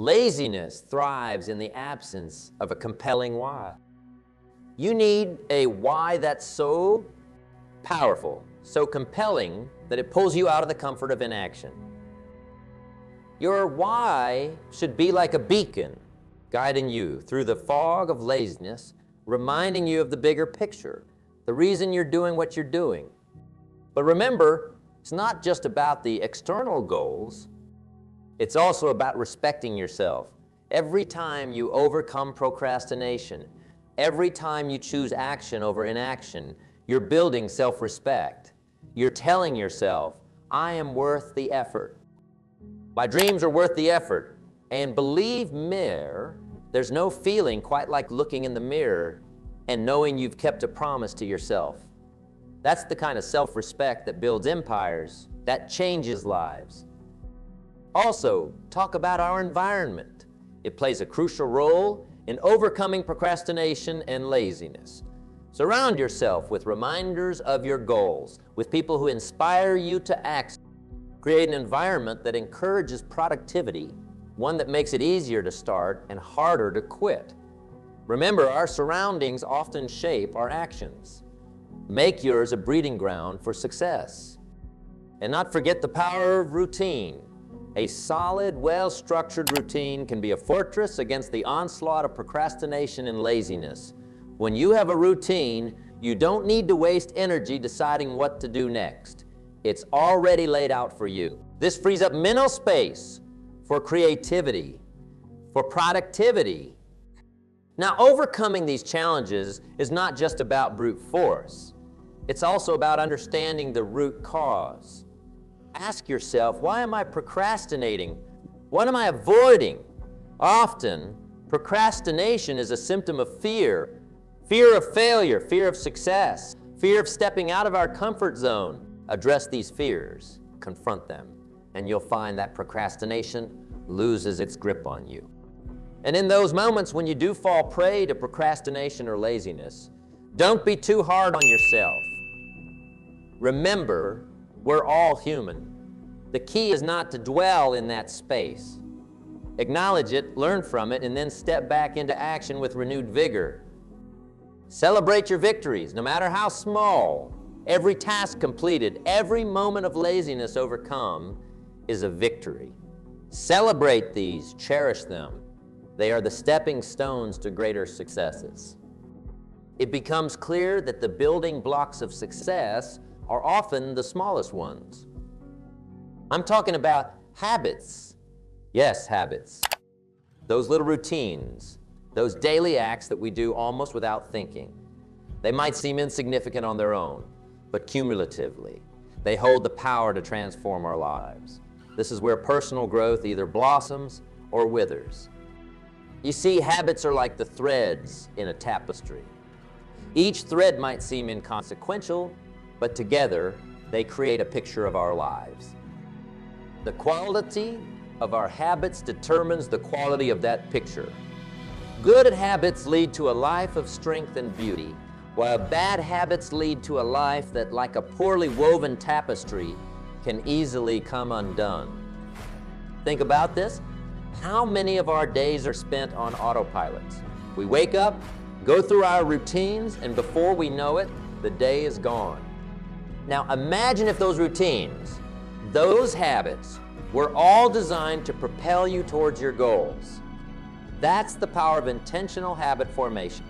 Laziness thrives in the absence of a compelling why. You need a why that's so powerful, so compelling, that it pulls you out of the comfort of inaction. Your why should be like a beacon, guiding you through the fog of laziness, reminding you of the bigger picture, the reason you're doing what you're doing. But remember, it's not just about the external goals, it's also about respecting yourself. Every time you overcome procrastination, every time you choose action over inaction, you're building self-respect. You're telling yourself, I am worth the effort. My dreams are worth the effort. And believe me, there's no feeling quite like looking in the mirror and knowing you've kept a promise to yourself. That's the kind of self-respect that builds empires, that changes lives. Also, talk about our environment. It plays a crucial role in overcoming procrastination and laziness. Surround yourself with reminders of your goals, with people who inspire you to act. Create an environment that encourages productivity, one that makes it easier to start and harder to quit. Remember, our surroundings often shape our actions. Make yours a breeding ground for success. And not forget the power of routine. A solid, well-structured routine can be a fortress against the onslaught of procrastination and laziness. When you have a routine, you don't need to waste energy deciding what to do next. It's already laid out for you. This frees up mental space for creativity, for productivity. Now, overcoming these challenges is not just about brute force. It's also about understanding the root cause. Ask yourself, why am I procrastinating? What am I avoiding? Often, procrastination is a symptom of fear. Fear of failure, fear of success, fear of stepping out of our comfort zone. Address these fears, confront them, and you'll find that procrastination loses its grip on you. And in those moments when you do fall prey to procrastination or laziness, don't be too hard on yourself. Remember, we're all human. The key is not to dwell in that space. Acknowledge it, learn from it, and then step back into action with renewed vigor. Celebrate your victories, no matter how small. Every task completed, every moment of laziness overcome is a victory. Celebrate these, cherish them. They are the stepping stones to greater successes. It becomes clear that the building blocks of success are often the smallest ones. I'm talking about habits. Yes, habits. Those little routines, those daily acts that we do almost without thinking. They might seem insignificant on their own, but cumulatively, they hold the power to transform our lives. This is where personal growth either blossoms or withers. You see, habits are like the threads in a tapestry. Each thread might seem inconsequential, but together, they create a picture of our lives. The quality of our habits determines the quality of that picture. Good habits lead to a life of strength and beauty, while bad habits lead to a life that, like a poorly woven tapestry, can easily come undone. Think about this. How many of our days are spent on autopilot? We wake up, go through our routines, and before we know it, the day is gone. Now imagine if those routines, those habits, were all designed to propel you towards your goals. That's the power of intentional habit formation.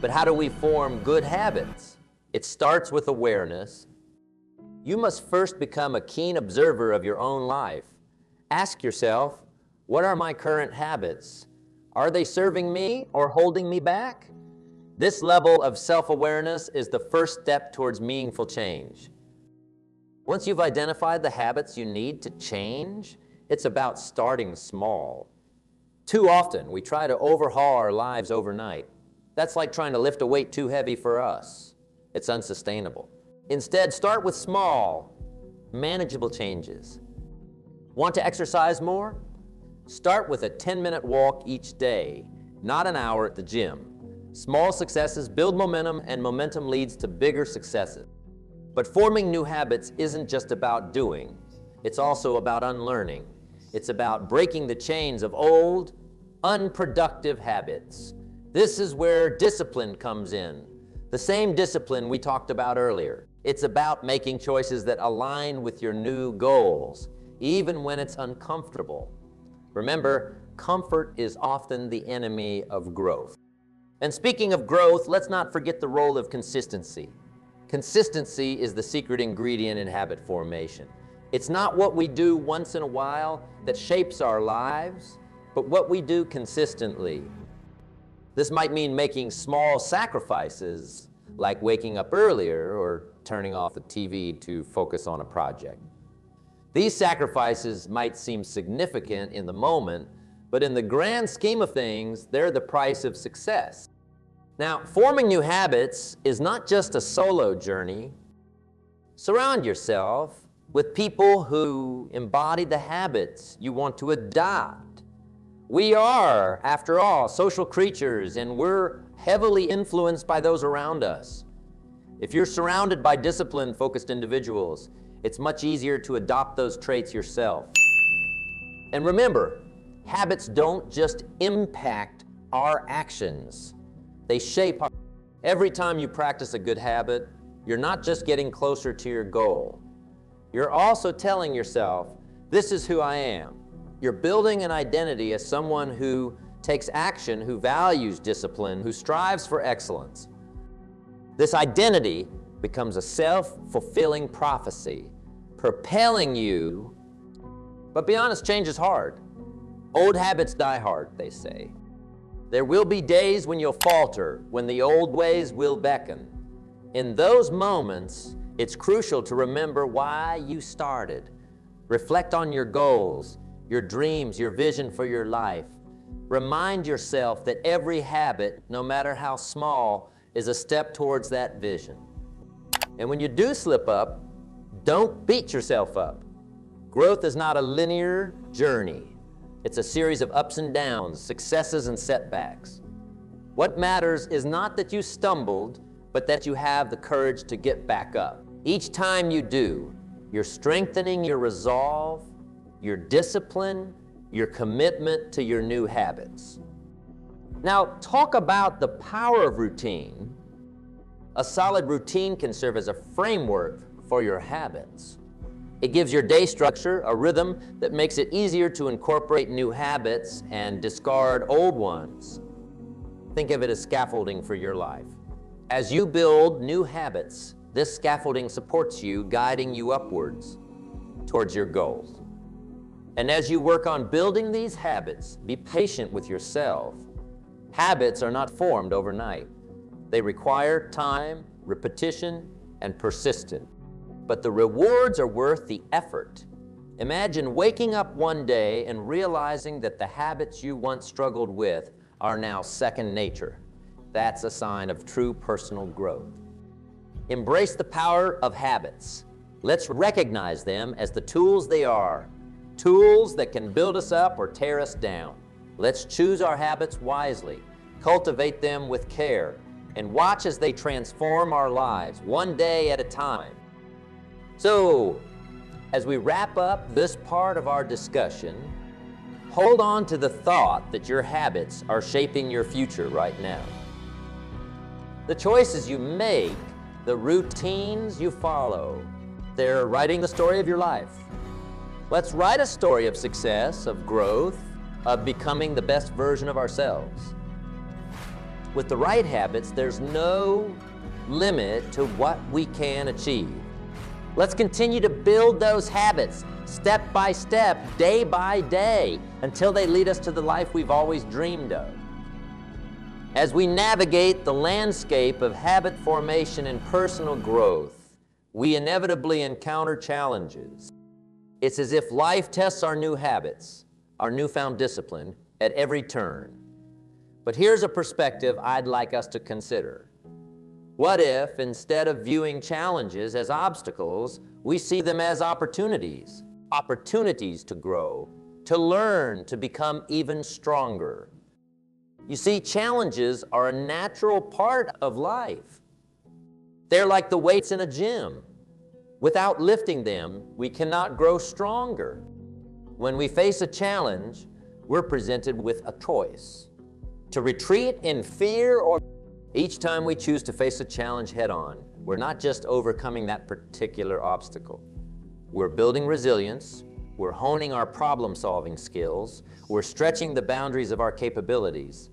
But how do we form good habits? It starts with awareness. You must first become a keen observer of your own life. Ask yourself, what are my current habits? Are they serving me or holding me back? This level of self-awareness is the first step towards meaningful change. Once you've identified the habits you need to change, it's about starting small. Too often, we try to overhaul our lives overnight. That's like trying to lift a weight too heavy for us. It's unsustainable. Instead, start with small, manageable changes. Want to exercise more? Start with a 10-minute walk each day, not an hour at the gym. Small successes build momentum, and momentum leads to bigger successes. But forming new habits isn't just about doing, it's also about unlearning. It's about breaking the chains of old, unproductive habits. This is where discipline comes in. The same discipline we talked about earlier. It's about making choices that align with your new goals, even when it's uncomfortable. Remember, comfort is often the enemy of growth. And speaking of growth, let's not forget the role of consistency. Consistency is the secret ingredient in habit formation. It's not what we do once in a while that shapes our lives, but what we do consistently. This might mean making small sacrifices, like waking up earlier or turning off the TV to focus on a project. These sacrifices might seem significant in the moment, but in the grand scheme of things, they're the price of success. Now, forming new habits is not just a solo journey. Surround yourself with people who embody the habits you want to adopt. We are, after all, social creatures, and we're heavily influenced by those around us. If you're surrounded by discipline-focused individuals, it's much easier to adopt those traits yourself. And remember, habits don't just impact our actions. They shape our... Every time you practice a good habit, you're not just getting closer to your goal. You're also telling yourself, this is who I am. You're building an identity as someone who takes action, who values discipline, who strives for excellence. This identity becomes a self-fulfilling prophecy, propelling you. But be honest, change is hard. Old habits die hard, they say. There will be days when you'll falter, when the old ways will beckon. In those moments, it's crucial to remember why you started. Reflect on your goals, your dreams, your vision for your life. Remind yourself that every habit, no matter how small, is a step towards that vision. And when you do slip up, don't beat yourself up. Growth is not a linear journey. It's a series of ups and downs, successes and setbacks. What matters is not that you stumbled, but that you have the courage to get back up. Each time you do, you're strengthening your resolve, your discipline, your commitment to your new habits. Now, talk about the power of routine. A solid routine can serve as a framework for your habits. It gives your day structure, a rhythm that makes it easier to incorporate new habits and discard old ones. Think of it as scaffolding for your life. As you build new habits, this scaffolding supports you, guiding you upwards towards your goals. And as you work on building these habits, be patient with yourself. Habits are not formed overnight. They require time, repetition, and persistence. But the rewards are worth the effort. Imagine waking up one day and realizing that the habits you once struggled with are now second nature. That's a sign of true personal growth. Embrace the power of habits. Let's recognize them as the tools they are, tools that can build us up or tear us down. Let's choose our habits wisely, cultivate them with care, and watch as they transform our lives, one day at a time. So, as we wrap up this part of our discussion, hold on to the thought that your habits are shaping your future right now. The choices you make, the routines you follow, they're writing the story of your life. Let's write a story of success, of growth, of becoming the best version of ourselves. With the right habits, there's no limit to what we can achieve. Let's continue to build those habits step by step, day by day, until they lead us to the life we've always dreamed of. As we navigate the landscape of habit formation and personal growth, we inevitably encounter challenges. It's as if life tests our new habits, our newfound discipline, at every turn. But here's a perspective I'd like us to consider. What if, instead of viewing challenges as obstacles, we see them as opportunities? Opportunities to grow, to learn, to become even stronger. You see, challenges are a natural part of life. They're like the weights in a gym. Without lifting them, we cannot grow stronger. When we face a challenge, we're presented with a choice: to retreat in fear, or each time we choose to face a challenge head-on, we're not just overcoming that particular obstacle. We're building resilience, we're honing our problem-solving skills, we're stretching the boundaries of our capabilities.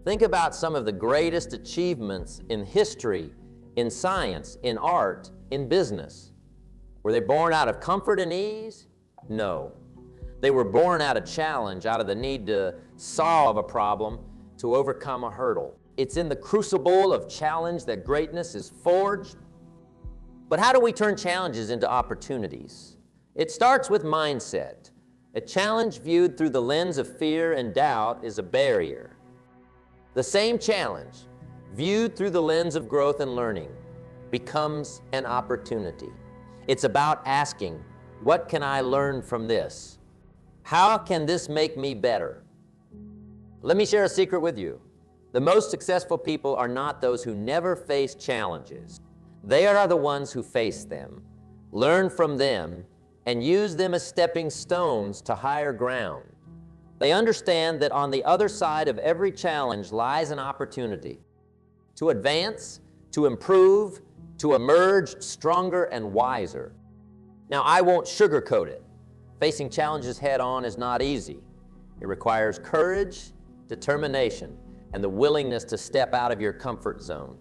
Think about some of the greatest achievements in history, in science, in art, in business. Were they born out of comfort and ease? No. They were born out of challenge, out of the need to solve a problem, to overcome a hurdle. It's in the crucible of challenge that greatness is forged. But how do we turn challenges into opportunities? It starts with mindset. A challenge viewed through the lens of fear and doubt is a barrier. The same challenge, viewed through the lens of growth and learning, becomes an opportunity. It's about asking, what can I learn from this? How can this make me better? Let me share a secret with you. The most successful people are not those who never face challenges. They are the ones who face them, learn from them, and use them as stepping stones to higher ground. They understand that on the other side of every challenge lies an opportunity to advance, to improve, to emerge stronger and wiser. Now, I won't sugarcoat it. Facing challenges head-on is not easy. It requires courage, determination, and the willingness to step out of your comfort zone.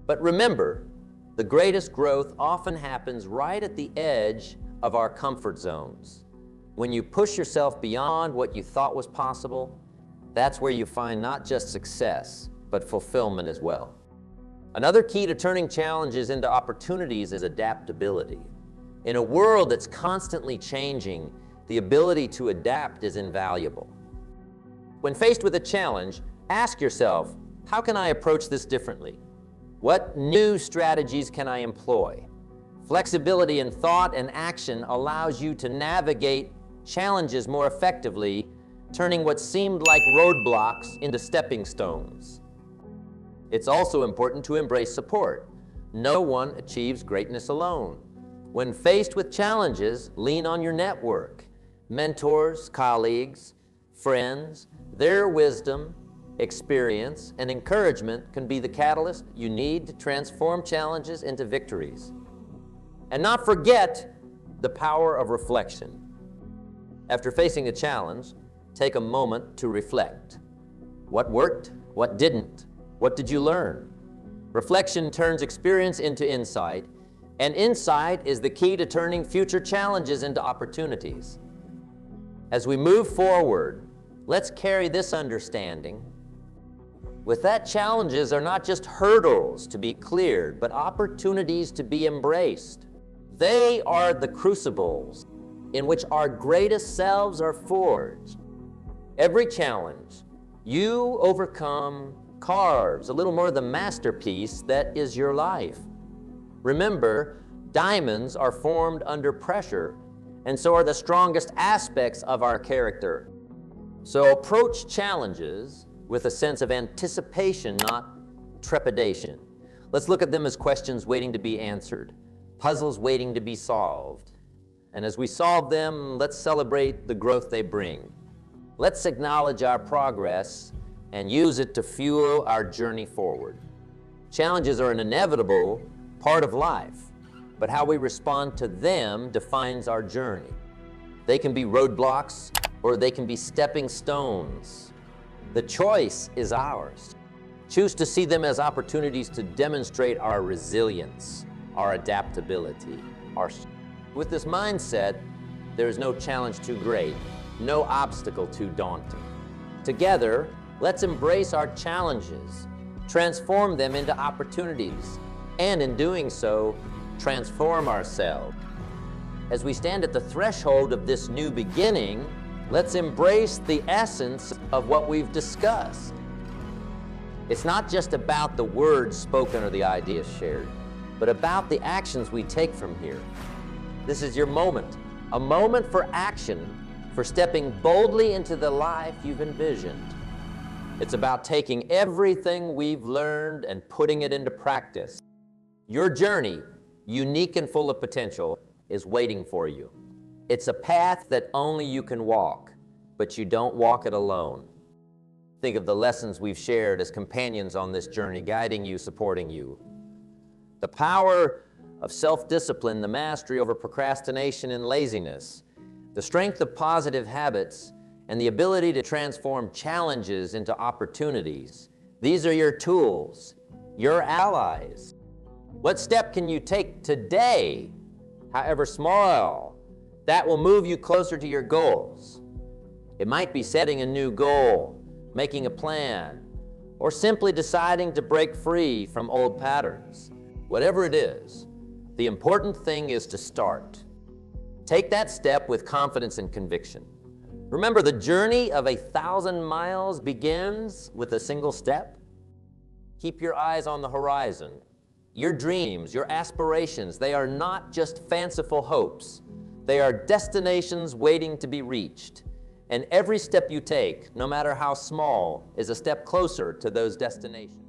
But remember, the greatest growth often happens right at the edge of our comfort zones. When you push yourself beyond what you thought was possible, that's where you find not just success, but fulfillment as well. Another key to turning challenges into opportunities is adaptability. In a world that's constantly changing, the ability to adapt is invaluable. When faced with a challenge, ask yourself, how can I approach this differently? What new strategies can I employ? Flexibility in thought and action allows you to navigate challenges more effectively, turning what seemed like roadblocks into stepping stones. It's also important to embrace support. No one achieves greatness alone. When faced with challenges, lean on your network. Mentors, colleagues, friends, their wisdom, experience, and encouragement can be the catalyst you need to transform challenges into victories. And not forget the power of reflection. After facing a challenge, take a moment to reflect. What worked? What didn't? What did you learn? Reflection turns experience into insight, and insight is the key to turning future challenges into opportunities. As we move forward, let's carry this understanding. With that, challenges are not just hurdles to be cleared, but opportunities to be embraced. They are the crucibles in which our greatest selves are forged. Every challenge you overcome carves a little more of the masterpiece that is your life. Remember, diamonds are formed under pressure, and so are the strongest aspects of our character. So approach challenges with a sense of anticipation, not trepidation. Let's look at them as questions waiting to be answered, puzzles waiting to be solved. And as we solve them, let's celebrate the growth they bring. Let's acknowledge our progress and use it to fuel our journey forward. Challenges are an inevitable part of life, but how we respond to them defines our journey. They can be roadblocks or they can be stepping stones. The choice is ours. Choose to see them as opportunities to demonstrate our resilience, our adaptability, With this mindset, there is no challenge too great, no obstacle too daunting. Together, let's embrace our challenges, transform them into opportunities, and in doing so, transform ourselves. As we stand at the threshold of this new beginning, let's embrace the essence of what we've discussed. It's not just about the words spoken or the ideas shared, but about the actions we take from here. This is your moment, a moment for action, for stepping boldly into the life you've envisioned. It's about taking everything we've learned and putting it into practice. Your journey, unique and full of potential, is waiting for you. It's a path that only you can walk, but you don't walk it alone. Think of the lessons we've shared as companions on this journey, guiding you, supporting you. The power of self-discipline, the mastery over procrastination and laziness, the strength of positive habits, and the ability to transform challenges into opportunities. These are your tools, your allies. What step can you take today, however small, that will move you closer to your goals? It might be setting a new goal, making a plan, or simply deciding to break free from old patterns. Whatever it is, the important thing is to start. Take that step with confidence and conviction. Remember, the journey of 1,000 miles begins with a single step. Keep your eyes on the horizon. Your dreams, your aspirations, they are not just fanciful hopes. They are destinations waiting to be reached. And every step you take, no matter how small, is a step closer to those destinations.